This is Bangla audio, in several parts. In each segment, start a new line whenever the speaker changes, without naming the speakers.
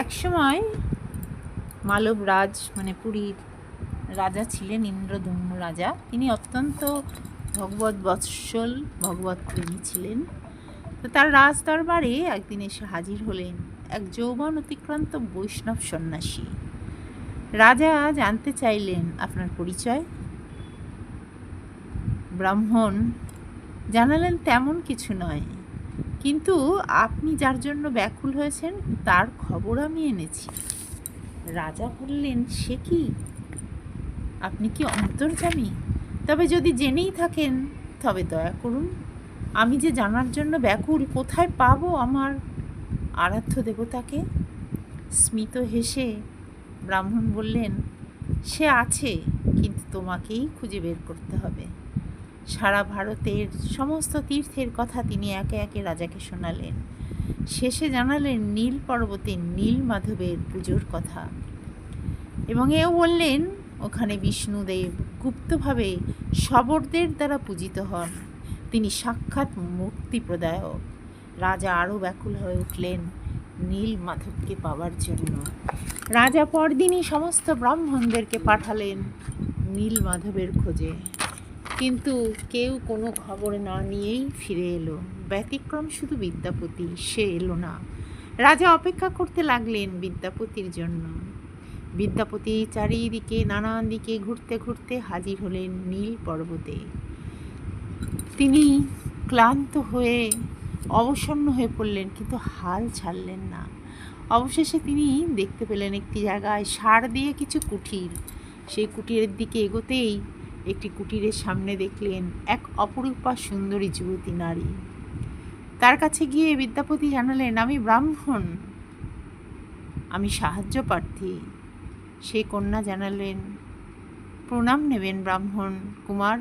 একসময় মালবরাজ মানে পুরীর রাজা ছিলেন ইন্দ্রদম্ন রাজা। তিনি অত্যন্ত ভগবত বৎসল ভগবত প্রেমী ছিলেন। তো তার রাজ দরবারে একদিন এসে হাজির হলেন এক যৌবন অতিক্রান্ত বৈষ্ণব সন্ন্যাসী। রাজা জানতে চাইলেন, আপনার পরিচয়? ব্রাহ্মণ জানালেন, তেমন কিছু নয়, কিন্তু আপনি যার জন্য ব্যাকুল হয়েছেন তার খবর আমি এনেছি। রাজা বললেন, সে কি? আপনি কি অন্তর্যামী? তবে যদি জেনেই থাকেন তবে দয়া করুন, আমি যে জানার জন্য ব্যাকুল, কোথায় পাবো আমার আরাধ্য দেবতাকে? স্মিত হেসে ব্রাহ্মণ বললেন, সে আছে, কিন্তু তোমাকেই খুঁজে বের করতে হবে। সারা ভারতের সমস্ত তীর্থের কথা তিনি একে একে রাজাকে শোনালেন। শেষে জানালেন নীল পর্বতে নীল মাধবের পুজোর কথা, এবং এও বললেন ওখানে বিষ্ণুদেব গুপ্তভাবে শবরদের দ্বারা পূজিত হন, তিনি সাক্ষাৎ মুক্তি প্রদায়ক। রাজা আরও ব্যাকুল হয়ে উঠলেন নীল মাধবকে পাওয়ার জন্য। রাজা পরদিনই সমস্ত ব্রাহ্মণদেরকে পাঠালেন নীল মাধবের খোঁজে, কিন্তু কেউ কোনো খবর না নিয়েই ফিরে এলো। ব্যতিক্রম শুধু বিদ্যাপতি, সে এলো না। রাজা অপেক্ষা করতে লাগলেন বিদ্যাপতির জন্য। বিদ্যাপতি চারিদিকে নানান দিকে ঘুরতে ঘুরতে হাজির হলেন নীল পর্বতে। তিনি ক্লান্ত হয়ে অবসন্ন হয়ে পড়লেন, কিন্তু হাল ছাড়লেন না। অবশেষে তিনি দেখতে পেলেন একটি জায়গায় সার দিয়ে কিছু কুটির। সেই কুটিরের দিকে এগোতেই একটি কুটিরের সামনে দেখলেন এক অপরূপা সুন্দরী যুবতী নারী। তার কাছে গিয়ে বিদ্যাপতি জানালেন, আমি ব্রাহ্মণ, আমি সাহায্য প্রার্থী। সেই কন্যা জানালেন, প্রণাম নেবেন ব্রাহ্মণ কুমার,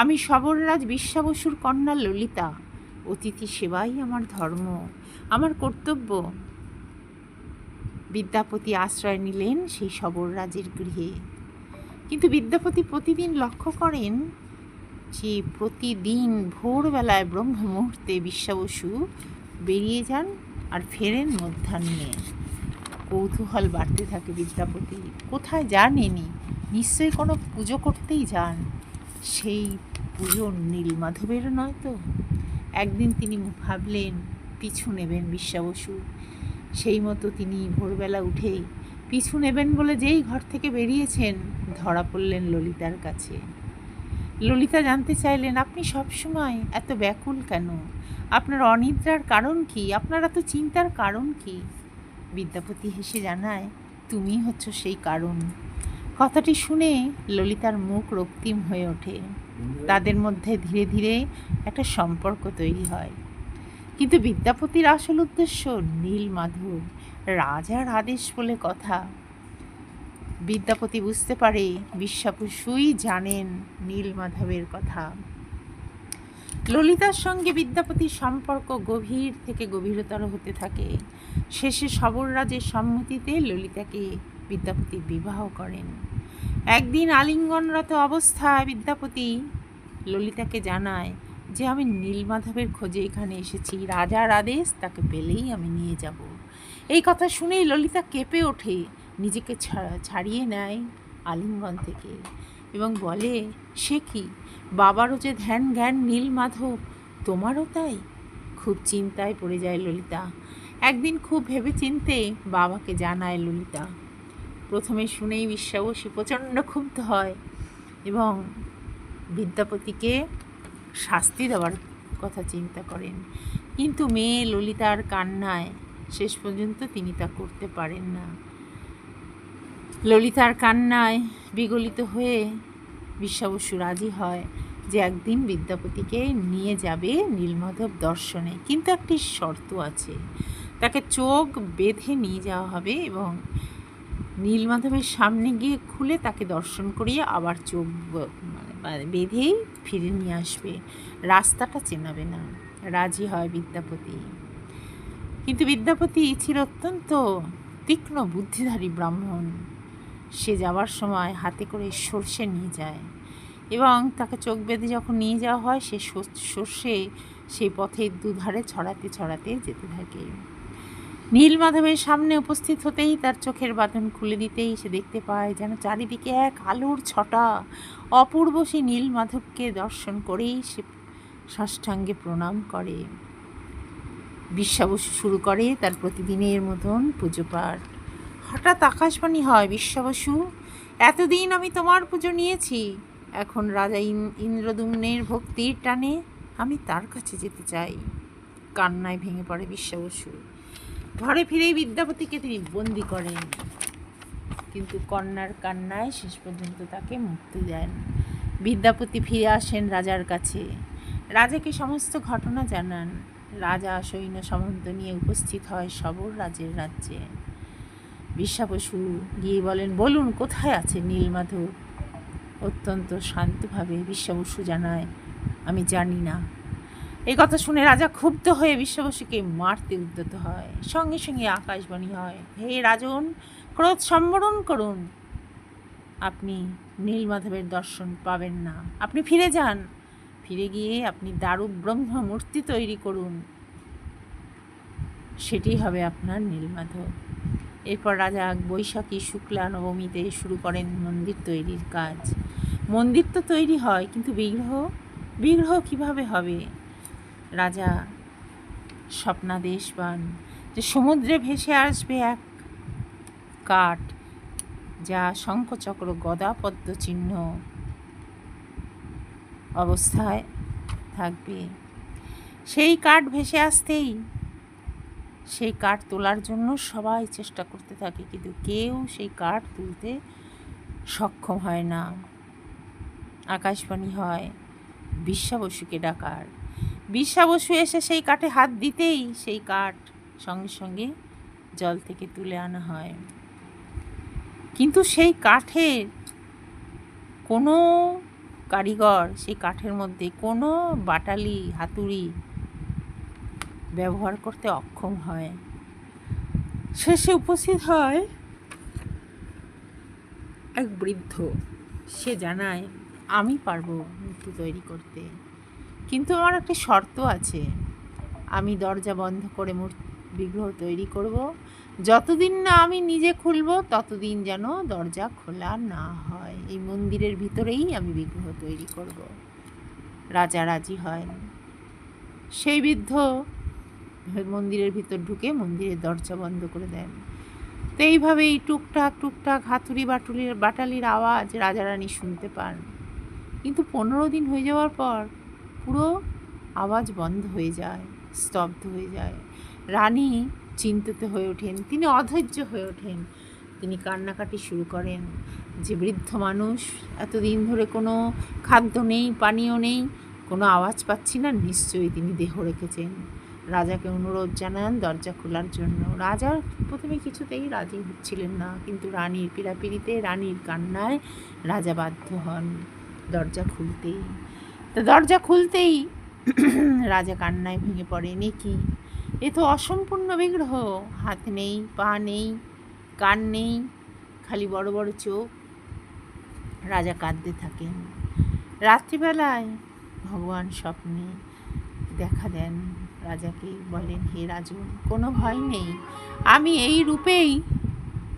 আমি শবররাজ বিশ্বাবসুর কন্যা ললিতা। অতিথি সেবাই আমার ধর্ম, আমার কর্তব্য। বিদ্যাপতি আশ্রয় নিলেন সেই শবররাজের গৃহে। কিন্তু বিদ্যাপতি প্রতিদিন লক্ষ্য করেন যে প্রতিদিন ভোরবেলায় ব্রহ্ম মুহূর্তে বিশ্বাবসু বেরিয়ে যান আর ফেরেন মধ্যাহ্নে। কৌতূহল বাড়তে থাকে বিদ্যাপতি, কোথায় যান ইনি? নিশ্চয়ই কোনো পুজো করতেই যান। সেই পুজো নীলমাধবের নয় তো? একদিন তিনি ভাবলেন পিছু নেবেন বিশ্বাবসু। সেই মতো তিনি ভোরবেলা উঠেই পিছু নেবেন বলে যেই ঘর থেকে বেরিয়েছেন, ধরা পড়লেন ললিতার কাছে। ললিতা জানতে চাইলেন, আপনি সবসময় এত ব্যাকুল কেন? আপনার অনিদ্রার কারণ কি? আপনার এত চিন্তার কারণ কি? বিদ্যাপতি হেসে জানায়, তুমি হচ্ছ সেই কারণ। কথাটি শুনে ললিতার মুখ রক্তিম হয়ে ওঠে। তাদের মধ্যে ধীরে ধীরে একটা সম্পর্ক তৈরি হয়। কিন্তু বিদ্যাপতির আসল উদ্দেশ্য নীল মাধব, রাজার আদেশ বলে কথা। বিদ্যাপতি বুঝতে পারে বিশ্বাবসুই জানেন নীল মাধবের কথা। ললিতার সঙ্গে বিদ্যাপতির সম্পর্ক গভীর থেকে গভীরতর হতে থাকে। শেষে শবররাজের সম্মতিতে ললিতাকে বিদ্যাপতি বিবাহ করেন। একদিন আলিঙ্গনরত অবস্থায় বিদ্যাপতি ললিতাকে জানায় যে আমি নীলমাধবের খোঁজে এখানে এসেছি, রাজার আদেশ, তাকে পেলেই আমি নিয়ে যাব। এই কথা শুনেই ললিতা কেঁপে ওঠে, নিজেকে ছাড়িয়ে নেয় আলিঙ্গন থেকে এবং বলে, সে কি, বাবারও যে ধ্যান জ্ঞান নীলমাধব, তোমারও তাই? খুব চিন্তায় পড়ে যায় ললিতা। একদিন খুব ভেবে চিন্তে বাবাকে জানায় ললিতা। প্রথমে শুনেই বিশ্বাবসী প্রচণ্ড ক্ষুব্ধ হয় এবং বিদ্যাপতিকে শাস্তি দেওয়ার কথা চিন্তা করেন, কিন্তু মেয়ে ললিতার কান্নায় শেষ পর্যন্ত তিনি তা করতে পারেন না। ললিতার কান্নায় বিগলিত হয়ে বিশ্বাবসু রাজি হয় যে একদিন বিদ্যাপতিকে নিয়ে যাবে নীলমাধব দর্শনে, কিন্তু একটি শর্ত আছে, তাকে চোখ বেঁধে নিয়ে যাওয়া হবে এবং নীলমাধবের সামনে গিয়ে খুলে তাকে দর্শন করিয়ে আবার চোখ বেঁধেই ফিরে নিয়ে আসবে, রাস্তাটা চেনাবে না। রাজি হয় বিদ্যাপতি। কিন্তু বিদ্যাপতি ছিল অত্যন্ত তীক্ষ্ণ বুদ্ধিধারী ব্রাহ্মণ। সে যাওয়ার সময় হাতে করে সর্ষে নিয়ে যায় এবং তাকে চোখ বেঁধে যখন নিয়ে যাওয়া হয় সে সর্ষে সেই পথের দুধারে ছড়াতে ছড়াতে যেতে থাকে। নীলমাধবের সামনে উপস্থিত হতেই তার চোখের বাঁধন খুলে দিতেই সে দেখতে পায় যেন চারিদিকে এক আলোর ছটা। অপূর্ব সেই নীলমাধবকে দর্শন করেই সে সাষ্টাঙ্গে প্রণাম করে। বিশ্বাবসু শুরু করে তার প্রতিদিনের মতন পুজো পাঠ। হঠাৎ আকাশবাণী হয়, বিশ্বাবসু, এতদিন আমি তোমার পুজো নিয়েছি, এখন রাজা ইন্দ্রদুম্নের ভক্তির টানে আমি তার কাছে যেতে চাই। কান্নায় ভেঙে পড়ে বিশ্বাবসু। ঘরে ফিরেই বিদ্যাপতিকে তিনি বন্দি করেন, কিন্তু কন্যার কান্নায় শেষ পর্যন্ত তাকে মুক্তি দেন। বিদ্যাপতি ফিরে আসেন রাজার কাছে, রাজাকে সমস্ত ঘটনা জানান। রাজা সৈন্য সামন্ত নিয়ে উপস্থিত হয় সবর রাজের রাজ্যে। বিশ্বাবসু গিয়ে বলেন, বলুন কোথায় আছে নীলমাধব? অত্যন্ত শান্তভাবে বিশ্বাবসু জানায়, আমি জানি না। এই কথা শুনে রাজা ক্ষুব্ধ হয়ে বিশ্বাবসুকে মারতে উদ্যত হয়। সঙ্গে সঙ্গে আকাশবাণী হয়, হে রাজন, ক্রোধ সম্বরণ করুন, আপনি নীলমাধবের দর্শন পাবেন না। আপনি ফিরে যান, ফিরে গিয়ে আপনি দারুক ব্রহ্ম মূর্তি তৈরি করুন, সেটি হবে আপনার নীলমাধব। এরপর রাজা বৈশাখী শুক্লা নবমীতে শুরু করেন মন্দির তৈরির কাজ। মন্দির তো তৈরি হয়, কিন্তু বিগ্রহ কিভাবে হবে? রাজা স্বপ্নাদেশ পান যে সমুদ্রে ভেসে আসবে এক কাঠ, যা শঙ্খচক্র গদা পদ্ম চিহ্ন অবস্থায় থাকবে। সেই কাঠ ভেসে আসতেই সেই কাঠ তোলার জন্য সবাই চেষ্টা করতে থাকে, কিন্তু কেউ সেই কাঠ তুলতে সক্ষম হয় না। আকাশবাণী হয় বিশ্বাবসুকে ডাকার। বিশ্বাবসু এসে সেই কাঠে হাত দিতেই সেই কাঠ সঙ্গে সঙ্গে জল থেকে তুলে আনা হয়। কিন্তু সেই কাঠের কোনো কারিগর সেই কাঠের মধ্যে কোনো বাটালি হাতুড়ি ব্যবহার করতে অক্ষম হয়। শেষে উপস্থিত হয় এক বৃদ্ধ। সে জানায়, আমি পারবো মূর্তি তৈরি করতে, কিন্তু আমার একটা শর্ত আছে। আমি দরজা বন্ধ করে বিগ্রহ তৈরি করব, যতদিন না আমি নিজে খুলব ততদিন যেন দরজা খোলা না হয়। এই মন্দিরের ভিতরেই আমি বিগ্রহ তৈরি করব। রাজা রাজি হয়। সেই বৃদ্ধ মন্দিরের ভিতর ঢুকে মন্দিরের দরজা বন্ধ করে দেন। তো এইভাবেই টুকটাক টুকটাক হাতুড়ি বাটালির আওয়াজ রাজারানী শুনতে পান। কিন্তু 15 দিন হয়ে যাওয়ার পর পুরো আওয়াজ বন্ধ হয়ে যায়, স্তব্ধ হয়ে যায়। রানী চিন্তিত হয়ে ওঠেন, তিনি অধৈর্য হয়ে ওঠেন। তিনি কান্নাকাটি শুরু করেন যে বৃদ্ধ মানুষ, এতদিন ধরে কোনো খাদ্য নেই, পানীয় নেই, কোনো আওয়াজ পাচ্ছি না, নিশ্চয়ই তিনি দেহ রেখেছেন। রাজাকে অনুরোধ জানান দরজা খোলার জন্য। রাজা প্রথমে কিছুতেই রাজি হচ্ছিলেন না, কিন্তু রানীর পীড়াপিড়িতে, রানীর কান্নায় রাজা বাধ্য হন দরজা খুলতেই। তো দরজা খুলতেই রাজা কান্নায় ভেঙে পড়েন। এ কি, এ তো অসম্পূর্ণ বিগ্রহ, হাত নেই, পা নেই, কান নেই, খালি বড় বড় চোখ। রাজা কাঁদতে থাকেন। রাত্রিবেলায় ভগবান স্বপ্নে দেখা দেন রাজাকে, বলেন, হে রাজন, কোনো ভয় নেই, আমি এই রূপেই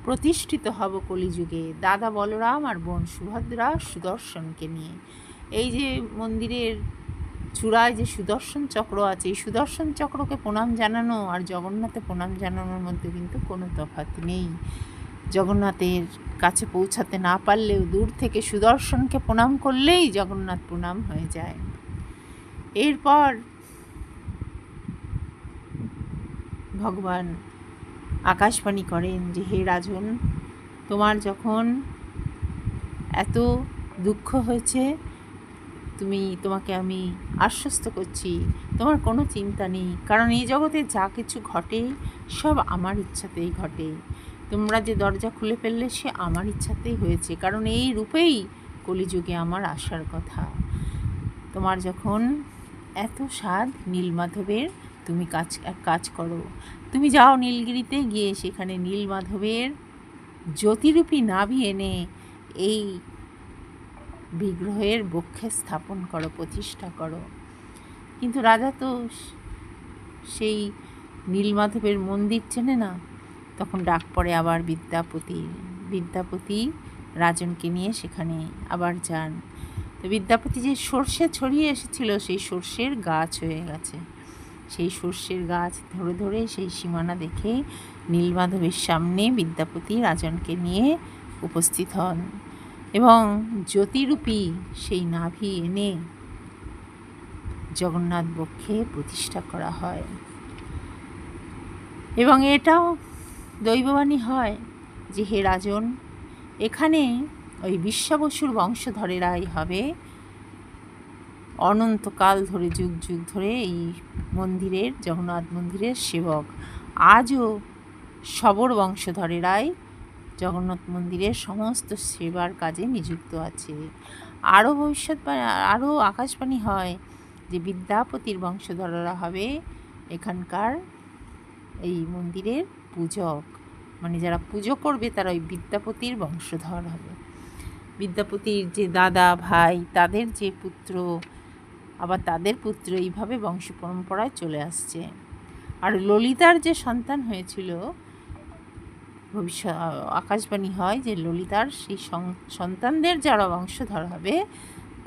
প্রতিষ্ঠিত হব কলিযুগে, দাদা বলরাম আর বোন সুভদ্রা সুদর্শনকে নিয়ে। এই যে মন্দিরের চূড়ায় যে সুদর্শন চক্র আছে, এই সুদর্শন চক্রকে প্রণাম জানানো আর জগন্নাথে প্রণাম জানানোর মধ্যে কিন্তু কোনো তফাৎ নেই। জগন্নাথের কাছে পৌঁছাতে না পারলেও দূর থেকে সুদর্শনকে প্রণাম করলেই জগন্নাথ প্রণাম হয়ে যায়। এরপর ভগবান আকাশবাণী করেন যে, হে রাজন, তোমার যখন এত দুঃখ হয়েছে, তোমাকে আমি আশ্বস্ত করছি, তোমার কোনো চিন্তা নেই, কারণ এই জগতে যা কিছু ঘটে সব আমার ইচ্ছাতেই ঘটে। তোমরা যে দরজা খুলে ফেললে সে আমার ইচ্ছাতেই হয়েছে, কারণ এই রূপেই কলিযুগে আমার আসার কথা। তোমার যখন এত স্বাদ নীলমাধবের, তুমি এক কাজ করো, তুমি যাও নীলগিরিতে, গিয়ে সেখানে নীলমাধবের জ্যোতিরূপী নাভি এনে এই বিগ্রহের বক্ষে স্থাপন করো, প্রতিষ্ঠা করো। কিন্তু রাজা তো সেই নীলমাধবের মন্দির চেনে না, তখন ডাক পড়ে আবার বিদ্যাপতির। বিদ্যাপতি রাজনকে নিয়ে সেখানে আবার যান। তো বিদ্যাপতি যে সর্ষে ছড়িয়ে এসেছিল সেই সর্ষের গাছ হয়ে গেছে। সেই সর্ষের গাছ ধরে ধরে সেই সীমানা দেখে নীলমাধবের সামনে বিদ্যাপতি রাজনকে নিয়ে উপস্থিত হন এবং জ্যোতিরূপী সেই নাভি এনে জগন্নাথ বক্ষে প্রতিষ্ঠা করা হয়। এবং এটাও দৈববাণী হয় যে হে রাজন, এখানে ওই বিশ্বাবসুর বংশধরেরাই হবে অনন্তকাল ধরে, যুগ যুগ ধরে এই মন্দিরের, জগন্নাথ মন্দিরের সেবক। আজও শবর বংশধরেরাই জগন্নাথ মন্দিরের সমস্ত সেবার কাজে নিযুক্ত আছে। আরও আরও আকাশবাণী হয় যে বিদ্যাপতির বংশধররা হবে এখানকার এই মন্দিরের পূজক, মানে যারা পুজো করবে তারা ওই বিদ্যাপতির বংশধর হবে। বিদ্যাপতির যে দাদা ভাই, তাদের যে পুত্র, আবার তাদের পুত্র, এইভাবে বংশ পরম্পরায় চলে আসছে। আর ললিতার যে সন্তান হয়েছিল, আকাশবাণী হয় যে ললিতার সেই সন্তানদের যারা বংশধর হবে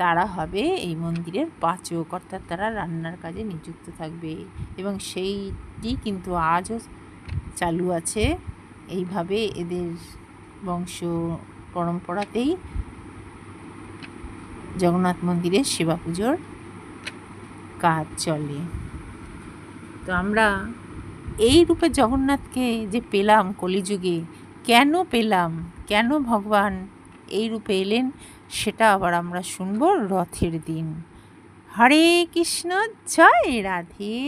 তারা হবে এই মন্দিরের পাচক, অর্থাৎ তারা রান্নার কাজে নিযুক্ত থাকবে। এবং সেইটি কিন্তু আজও চালু আছে। এইভাবে এদের বংশ পরম্পরাতেই জগন্নাথ মন্দিরের সেবা পুজোর কাজ চলে। তো আমরা এই রূপে জগন্নাথকে যে পেলাম কলিযুগে, কেন পেলাম, কেন ভগবান এই রূপে এলেন, সেটা আবার আমরা শুনব রথের দিন। হরে কৃষ্ণ, জয় রাধে।